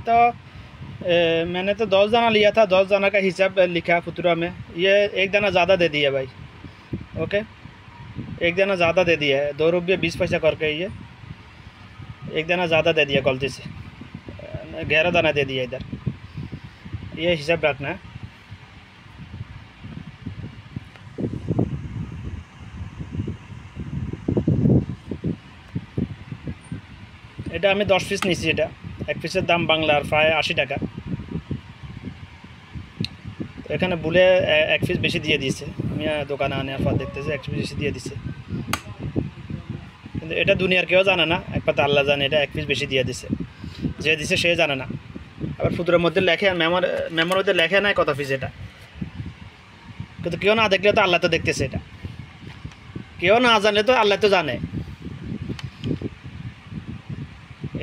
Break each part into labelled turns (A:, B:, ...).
A: तो मैंने तो 10 दाना लिया था, 10 दाना का हिसाब लिखा फतूरा में। ये 1 दाना ज़्यादा दे दिया भाई। ओके, 1 दाना ज़्यादा दे दिया है, 2 रुपये 20 पैसा करके। ये 1 दाना ज़्यादा दे दिया गलती से, 11 दाना दे दिया इधर। ये हिसाब रखना है। এটা আমি 10 পিস নিয়েছি। এটা এক পিসের দাম বাংলার প্রায় 80 টাকা। এখানে ভুলে 1 পিস বেশি দিয়ে দিয়েছে। আমি দোকানে আনার পর দেখতেছি 1 পিস বেশি দিয়ে দিছে, কিন্তু এটা দুনিয়ার কেউ জানে না, একমাত্র আল্লাহ জানে। এটা 1 পিস বেশি দিয়ে দিছে, যে দিছে সে জানে না। আবার ফুতুরের মধ্যে লেখে, মেমোর মধ্যে লেখে নাই কত পিস এটা, কিন্তু কেউ না দেখলে তো আল্লাহ তো দেখতেছে। এটা কেউ না জানলে তো আল্লাহ তো জানে।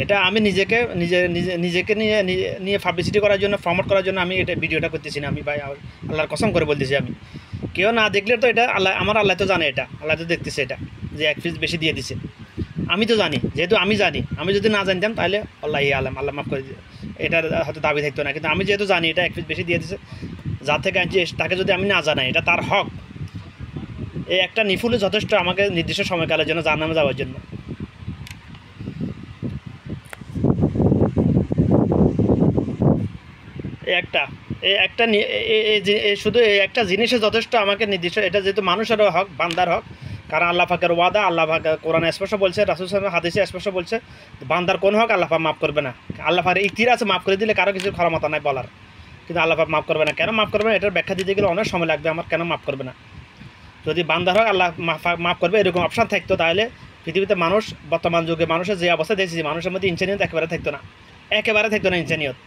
A: এটা আমি নিজেকে নিয়ে পাবলিসিটি করার জন্য, প্রমোট করার জন্য আমি এটা ভিডিওটা করতেছি না। আমি ভাই আল্লাহর কসম করে বলতেছি, আমি কেউ না দেখলে তো এটা আল্লাহ তো জানে। এটা আল্লাহ তো দেখতেছে, এটা যে 1 পিস বেশি দিয়ে দিছে। আমি তো জানি, যেহেতু আমি জানি। আমি যদি না জানতাম তাহলে আল্লাহ মাফ করে দিয়ে এটার হয়তো দাবি থাকতো না। কিন্তু আমি যেহেতু জানি এটা 1 পিস বেশি দিয়ে দিছে, যার থেকে আনছি তাকে যদি আমি না জানাই, এটা তার হক। এই একটা নিফুলে যথেষ্ট আমাকে নির্দিষ্ট সময়কালের জন্য জাহান্নামে যাওয়ার জন্য। শুধু এই একটা জিনিসে যথেষ্ট আমাকে নির্দিষ্ট। এটা যেহেতু মানুষেরও হক, বান্দার হক, কারণ আল্লাহ পাকের ওয়াদা, আল্লাহ পাক কোরআনে স্পষ্ট বলছে, রাসূল সাল্লাল্লাহু আলাইহি হাদিসে স্পষ্ট বলছে, বান্দার কোন হক আল্লাহ পাক মাফ করবে না। আল্লাহ পাকের ইতির আছে, মাফ করে দিলে কারো কিছু ক্ষমতা নাই বলার, কিন্তু আল্লাহ পাক মাফ করবে না। কেন মাফ করবে না এটার ব্যাখ্যা দিতে গেলে অনেক সময় লাগবে আমার। কেন মাফ করবে না? যদি বান্দার হক আল্লাহ মাফ করবে এরকম অপশান থাকতো, তাহলে পৃথিবীতে মানুষ, বর্তমান যুগে মানুষের যে অবস্থা দেখেছি, মানুষের মধ্যে ইনসানিয়ত একেবারে থাকতো না, একেবারে থাকতো না ইনসানিয়ত।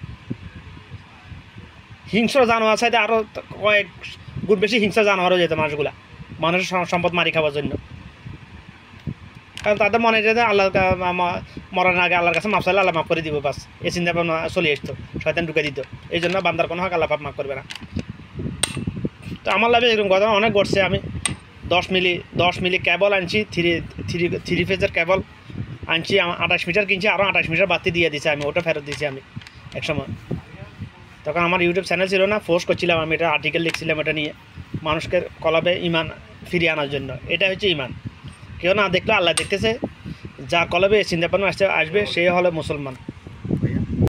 A: হিংস্র জানোয়ার চাইতে আরও কয়েক গুণ বেশি হিংস্র জানোয়ারও যেত মানুষগুলা, মানুষের সম্পদ মারি খাওয়ার জন্য। কারণ তাদের মনে যেতে আল্লাহ মরার আগে আল্লাহর কাছে মাফ চাইলে আল্লাহ মাফ করে দিব, বাস এই চিন্তা ভাবনা চলে আসতো, শয়তান ঢুকে দিত। এই জন্য বান্দার কোনো হক আল্লাহ পাক মাফ করবে না। তো আমার লাভে এরকম ঘটনা অনেক ঘটছে। আমি 10 মিলি কেবল আনছি, থ্রি ফেজের কেবল আনছি, 28 মিটার কিনছি, আরও 28 মিটার বাতি দিয়ে দিছি আমি, ওটা ফেরত দিয়েছি আমি একসময়। তখন আমার ইউটিউব চ্যানেল ছিল না, পোস্ট করছিলাম আমি, এটা আর্টিকেল লিখছিলাম এটা নিয়ে, মানুষকে কলাবে ইমান ফিরিয়ে আনার জন্য। এটা হচ্ছে ইমান। কেউ না দেখলে আল্লাহ দেখতেছে, যার কলবে চিন্তা ভাবনা আসবে সে হলো মুসলমান।